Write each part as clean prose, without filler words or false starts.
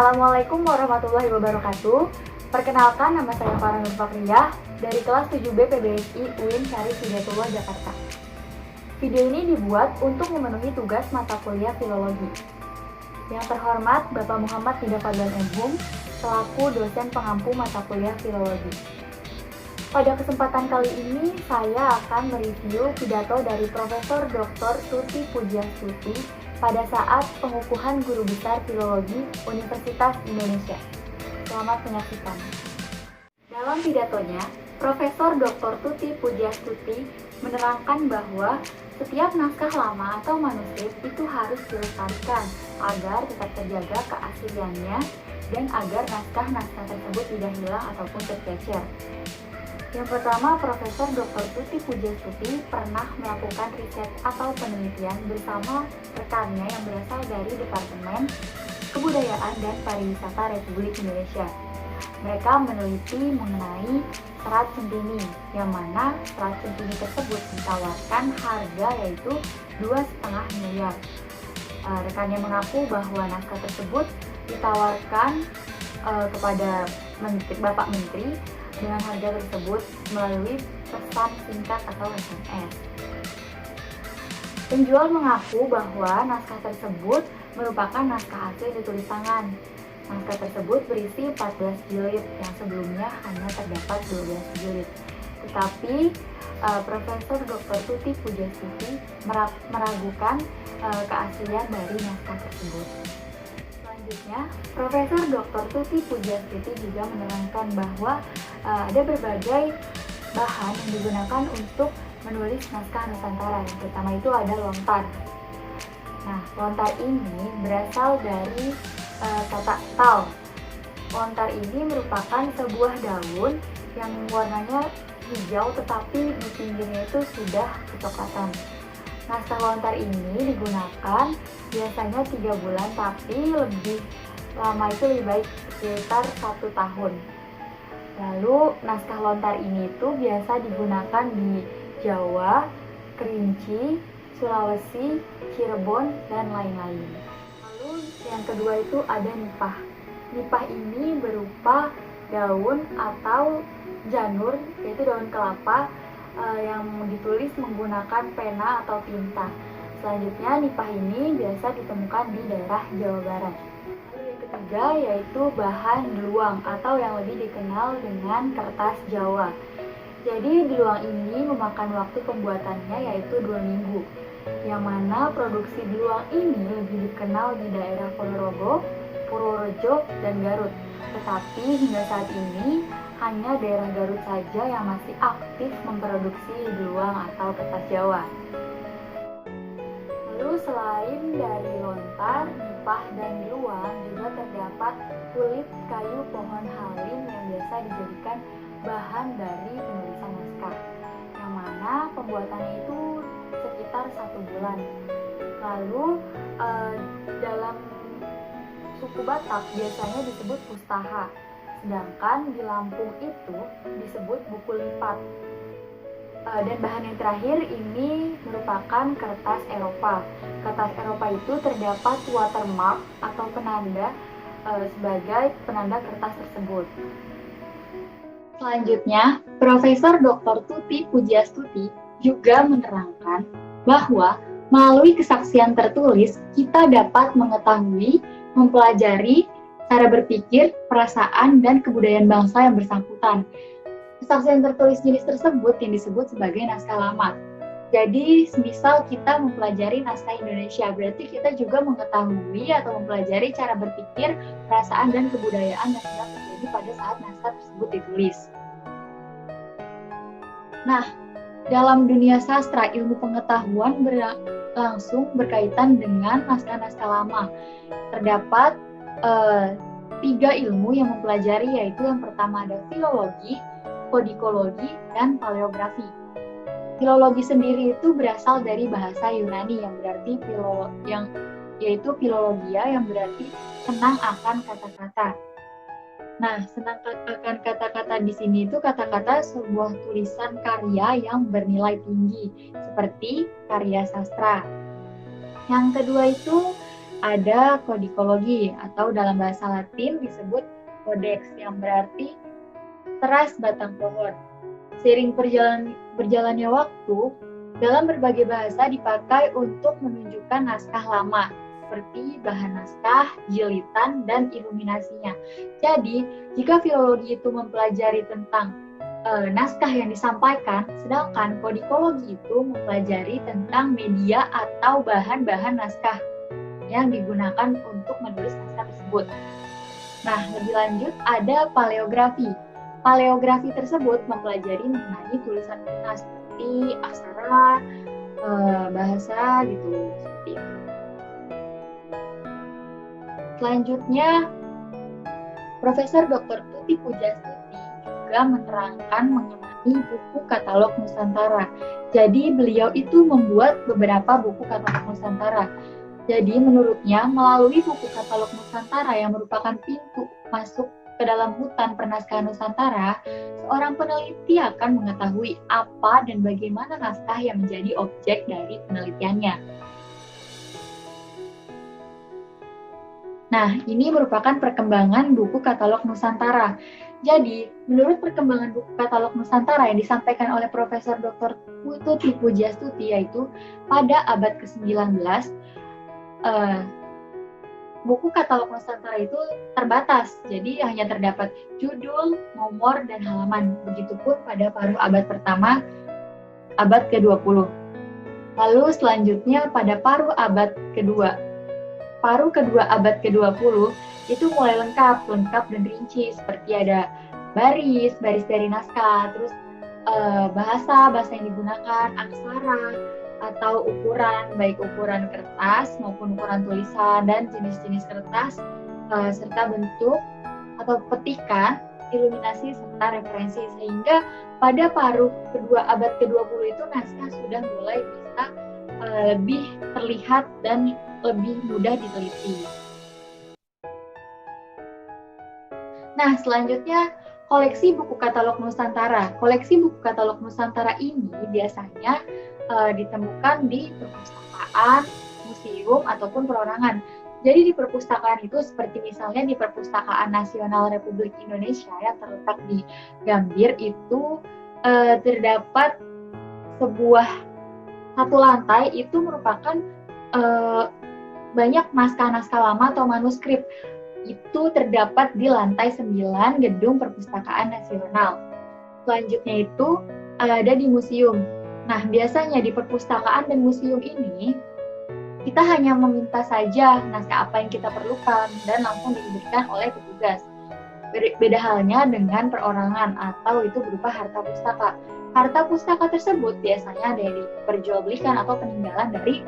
Assalamualaikum warahmatullahi wabarakatuh. Perkenalkan, nama saya Farah Nur Fakriyah dari kelas 7B PBSI UIN Syarif Hidayatullah Jakarta. Video ini dibuat untuk memenuhi tugas mata kuliah filologi. Yang terhormat Bapak Muhammad Nida Fadlan MHum selaku dosen pengampu mata kuliah filologi. Pada kesempatan kali ini saya akan mereview pidato dari Profesor Dr. Tuti Pujiastuti pada saat pengukuhan Guru Besar Filologi Universitas Indonesia. Selamat menyaksikan. Dalam pidatonya, Profesor Dr. Tuti Pujiastuti menerangkan bahwa setiap naskah lama atau manuskrip itu harus dilestarikan agar tetap terjaga keasliannya dan agar naskah-naskah tersebut tidak hilang ataupun tercecer. Yang pertama, Profesor Dr. Tuti Pujiastuti pernah melakukan riset atau penelitian bersama rekannya yang berasal dari Departemen Kebudayaan dan Pariwisata Republik Indonesia. Mereka meneliti mengenai serat centini, yang mana serat centini tersebut ditawarkan harga yaitu 2,5 miliar. Rekannya mengaku bahwa naskah tersebut ditawarkan kepada Bapak Menteri dengan harga tersebut melalui pesan singkat atau SMS. Penjual mengaku bahwa naskah tersebut merupakan naskah asli ditulis tangan. Naskah tersebut berisi 14 jilid yang sebelumnya hanya terdapat 12 jilid. Tetapi Profesor Dr. Tuti Pujiastuti meragukan keaslian dari naskah tersebut. Selanjutnya, Profesor Dr. Tuti Pujiastuti juga menerangkan bahwa ada berbagai bahan yang digunakan untuk menulis naskah Nusantara. Yang pertama itu ada lontar. Nah, lontar ini berasal dari kata tal. Lontar ini merupakan sebuah daun yang warnanya hijau tetapi di pinggirnya itu sudah kecoklatan. Naskah lontar ini digunakan biasanya 3 bulan, tapi lebih lama itu lebih baik sekitar 1 tahun. Lalu naskah lontar ini itu biasa digunakan di Jawa, Kerinci, Sulawesi, Cirebon, dan lain-lain. Lalu yang kedua itu ada nipah. Nipah ini berupa daun atau janur, yaitu daun kelapa yang ditulis menggunakan pena atau tinta. Selanjutnya, nipah ini biasa ditemukan di daerah Jawa Barat. Lalu yang ketiga yaitu bahan deluang atau yang lebih dikenal dengan kertas Jawa. Jadi deluang ini memakan waktu pembuatannya yaitu 2 minggu. Yang mana produksi deluang ini lebih dikenal di daerah Ponorogo, Purworejo, dan Garut. Tetapi hingga saat ini hanya daerah Garut saja yang masih aktif memproduksi deluang atau kertas Jawa. Lalu selain dari lontar, nipah, dan deluang juga terdapat kulit kayu pohon halim yang biasa dijadikan bahan dari penulisan naskah, yang mana pembuatannya itu sekitar 1 bulan. Lalu dalam suku Batak biasanya disebut pustaha, sedangkan di Lampung itu disebut buku lipat. Dan bahan yang terakhir ini merupakan kertas Eropa. Kertas Eropa itu terdapat watermark atau penanda sebagai penanda kertas tersebut. Selanjutnya, Profesor Dr. Tuti Pujiastuti juga menerangkan bahwa melalui kesaksian tertulis kita dapat mengetahui, mempelajari cara berpikir, perasaan, dan kebudayaan bangsa yang bersangkutan. Kesaksian tertulis jenis tersebut yang disebut sebagai naskah lama. Jadi, semisal kita mempelajari naskah Indonesia, berarti kita juga mengetahui atau mempelajari cara berpikir, perasaan, dan kebudayaan yang sedang terjadi pada saat naskah tersebut ditulis. Nah, dalam dunia sastra, ilmu pengetahuan langsung berkaitan dengan naskah-naskah lama. Terdapat 3 ilmu yang mempelajari, yaitu yang pertama ada filologi, kodikologi, dan paleografi. Filologi sendiri itu berasal dari bahasa Yunani yang berarti yaitu filologia, yang berarti senang akan kata-kata. Nah, senang akan kata-kata di sini itu kata-kata sebuah tulisan karya yang bernilai tinggi, seperti karya sastra. Yang kedua itu ada kodikologi atau dalam bahasa Latin disebut codex yang berarti teras batang pohon. Seiring berjalannya waktu, dalam berbagai bahasa dipakai untuk menunjukkan naskah lama, seperti bahan naskah, jilitan, dan iluminasinya. Jadi, jika filologi itu mempelajari tentang naskah yang disampaikan, sedangkan kodikologi itu mempelajari tentang media atau bahan-bahan naskah yang digunakan untuk menulis naskah tersebut. Nah, lebih lanjut ada paleografi. Paleografi tersebut mempelajari mengenai tulisan kuna seperti aksara, bahasa gitu, seperti itu. Selanjutnya, Profesor Dr. Tuti Pujastuti juga menerangkan mengenai buku katalog Nusantara. Jadi beliau itu membuat beberapa buku katalog Nusantara. Jadi menurutnya melalui buku katalog Nusantara yang merupakan pintu masuk ke dalam hutan pernaskahan Nusantara, seorang peneliti akan mengetahui apa dan bagaimana naskah yang menjadi objek dari penelitiannya. Nah, ini merupakan perkembangan buku katalog Nusantara. Jadi, menurut perkembangan buku katalog Nusantara yang disampaikan oleh Profesor Dr. Tuti Pujastuti, yaitu pada abad ke-19, buku katalog Nusantara itu terbatas, jadi hanya terdapat judul, nomor, dan halaman. Begitupun pada paruh abad pertama, abad ke-20. Lalu selanjutnya pada paruh abad kedua. Paruh kedua abad ke-20 itu mulai lengkap dan rinci, seperti ada baris dari naskah, terus bahasa yang digunakan, aksara, atau ukuran, baik ukuran kertas maupun ukuran tulisan dan jenis-jenis kertas, serta bentuk atau petikan, iluminasi, serta referensi. Sehingga pada paruh kedua abad ke-20 itu naskah sudah mulai bisa lebih terlihat dan lebih mudah diteliti. Nah, selanjutnya koleksi buku katalog Nusantara. Koleksi buku katalog Nusantara ini biasanya ditemukan di perpustakaan, museum, ataupun perorangan. Jadi di perpustakaan itu seperti misalnya di Perpustakaan Nasional Republik Indonesia yang terletak di Gambir itu terdapat sebuah satu lantai itu merupakan banyak naskah-naskah lama atau manuskrip. Itu terdapat di lantai 9 Gedung Perpustakaan Nasional. Selanjutnya itu ada di museum. Nah, biasanya di perpustakaan dan museum ini, kita hanya meminta saja naskah apa yang kita perlukan dan langsung diberikan oleh petugas. Beda halnya dengan perorangan atau itu berupa harta pustaka. Harta pustaka tersebut biasanya ada yang diperjualbelikan atau peninggalan dari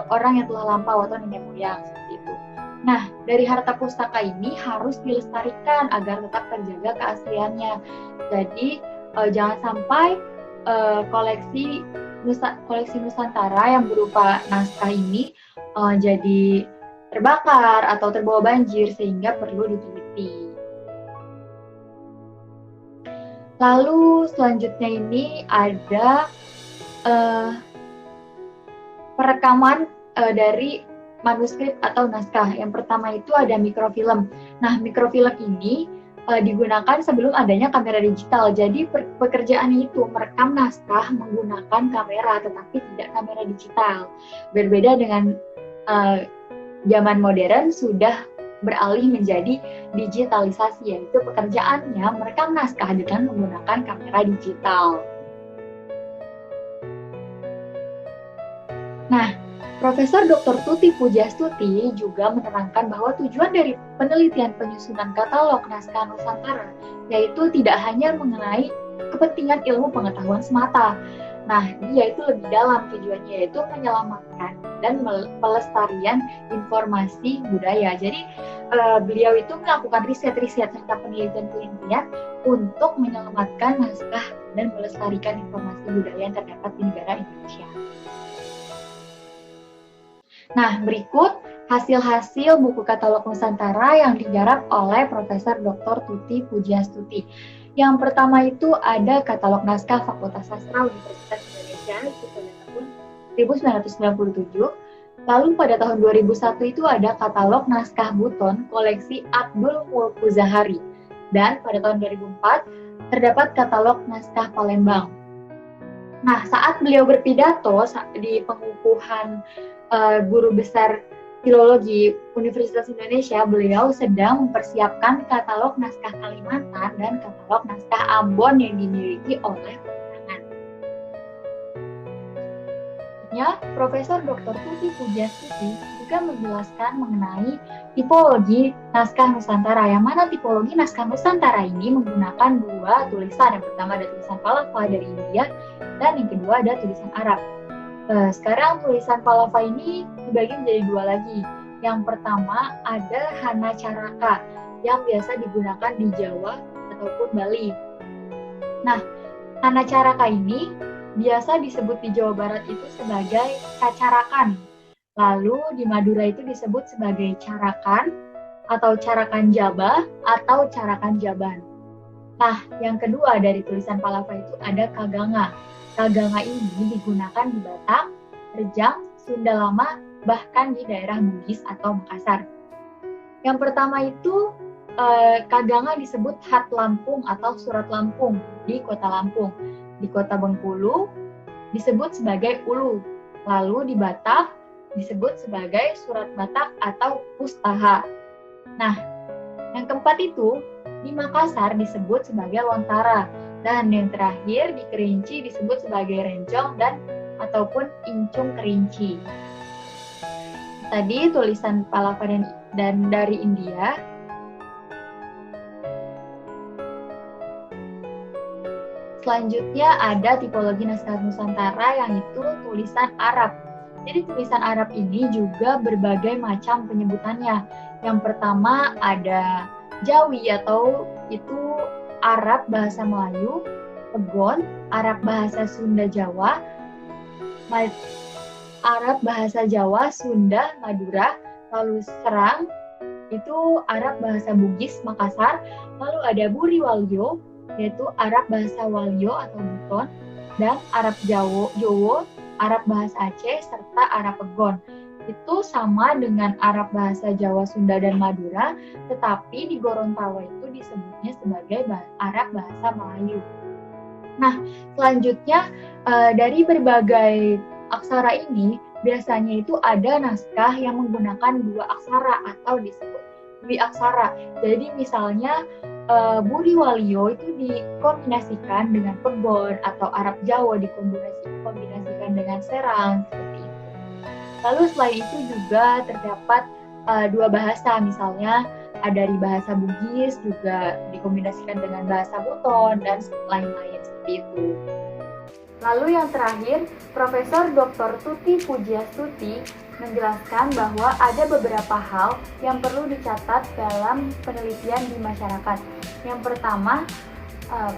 orang yang telah lampau atau nenek moyang, seperti itu. Nah, dari harta pustaka ini harus dilestarikan agar tetap terjaga keasliannya. Jadi jangan sampai koleksi Nusantara yang berupa naskah ini jadi terbakar atau terbawa banjir, sehingga perlu diteliti. Lalu selanjutnya ini ada perekaman dari manuskrip atau naskah. Yang pertama itu ada mikrofilm. Nah, mikrofilm ini digunakan sebelum adanya kamera digital. Jadi pekerjaannya itu merekam naskah menggunakan kamera, tetapi tidak kamera digital. Berbeda dengan zaman modern sudah beralih menjadi digitalisasi, yaitu pekerjaannya merekam naskah dengan menggunakan kamera digital. Nah, Profesor Dr. Tuti Pujastuti juga menerangkan bahwa tujuan dari penelitian penyusunan katalog naskah Nusantara yaitu tidak hanya mengenai kepentingan ilmu pengetahuan semata. Nah, dia itu lebih dalam tujuannya, yaitu menyelamatkan dan pelestarian informasi budaya. Jadi, beliau itu melakukan riset-riset serta penelitian-penelitian untuk menyelamatkan naskah dan melestarikan informasi budaya yang terdapat di negara Indonesia. Nah, berikut hasil-hasil buku katalog Nusantara yang digarap oleh Profesor Dr. Tuti Pujastuti. Yang pertama itu ada katalog naskah Fakultas Sastra Universitas Indonesia itu pada tahun 1997. Lalu pada tahun 2001 itu ada katalog naskah Buton koleksi Abdul Mulku Zahari. Dan pada tahun 2004 terdapat katalog naskah Palembang. Nah, saat beliau berpidato di pengukuhan guru besar Filologi Universitas Indonesia, beliau sedang mempersiapkan katalog naskah Kalimantan dan katalog naskah Ambon yang dimiliki oleh penerangan. Profesor Dr. Tuti Pujiastuti juga menjelaskan mengenai tipologi naskah Nusantara, yang mana tipologi naskah Nusantara ini menggunakan dua tulisan. Yang pertama ada tulisan Palava dari India, dan yang kedua ada tulisan Arab. Sekarang tulisan Palava ini dibagi menjadi dua lagi. Yang pertama ada Hana Caraka yang biasa digunakan di Jawa ataupun Bali. Nah, Hana Caraka ini biasa disebut di Jawa Barat itu sebagai kacarakan. Lalu di Madura itu disebut sebagai carakan atau carakan Jaba atau carakan Jaban. Nah, yang kedua dari tulisan Palava itu ada Kaganga. Kaganga ini digunakan di Batak, Rejang, Sunda Lama, bahkan di daerah Bugis atau Makassar. Yang pertama itu Kaganga disebut Hat Lampung atau Surat Lampung di Kota Lampung. Di Kota Bengkulu disebut sebagai Ulu. Lalu di Batak disebut sebagai Surat Batak atau Pustaha. Nah, yang keempat itu di Makassar disebut sebagai Lontara. Dan yang terakhir di Kerinci disebut sebagai Rencong dan ataupun Incung Kerinci. Tadi tulisan Palava dan dari India. Selanjutnya ada tipologi naskah Nusantara, yang itu tulisan Arab. Jadi tulisan Arab ini juga berbagai macam penyebutannya. Yang pertama ada Jawi atau itu Arab bahasa Melayu, Pegon, Arab bahasa Sunda Jawa, Arab bahasa Jawa, Sunda, Madura, lalu Serang, itu Arab bahasa Bugis, Makassar, lalu ada Buri Walyo, yaitu Arab bahasa Walyo atau Buton, dan Arab Jowo, Arab bahasa Aceh, serta Arab Pegon. Itu sama dengan Arab bahasa Jawa, Sunda, dan Madura, tetapi di Gorontalo itu disebutnya sebagai Arab bahasa Melayu. Nah, selanjutnya dari berbagai aksara ini, biasanya itu ada naskah yang menggunakan dua aksara atau disebut dwi-aksara. Jadi misalnya Buri Walyo itu dikombinasikan dengan Pegon, atau Arab Jawa dikombinasikan dengan Serang, seperti itu. Lalu selain itu juga terdapat dua bahasa, misalnya dari bahasa Bugis juga dikombinasikan dengan bahasa Buton dan lain-lain seperti itu. Lalu yang terakhir, Profesor Dr. Tuti Pujiastuti menjelaskan bahwa ada beberapa hal yang perlu dicatat dalam penelitian di masyarakat. Yang pertama,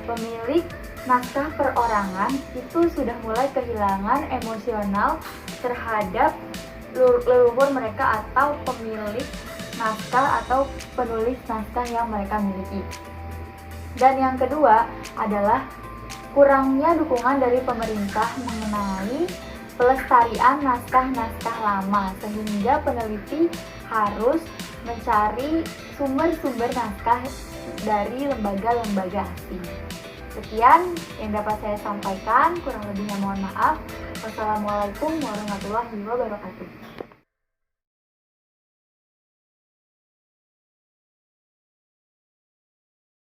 pemilik naskah perorangan itu sudah mulai kehilangan emosional terhadap leluhur mereka atau pemilik naskah atau penulis naskah yang mereka miliki. Dan yang kedua adalah kurangnya dukungan dari pemerintah mengenai pelestarian naskah-naskah lama, sehingga peneliti harus mencari sumber-sumber naskah dari lembaga-lembaga asing. Sekian yang dapat saya sampaikan, kurang lebihnya mohon maaf. Wassalamualaikum warahmatullahi wabarakatuh.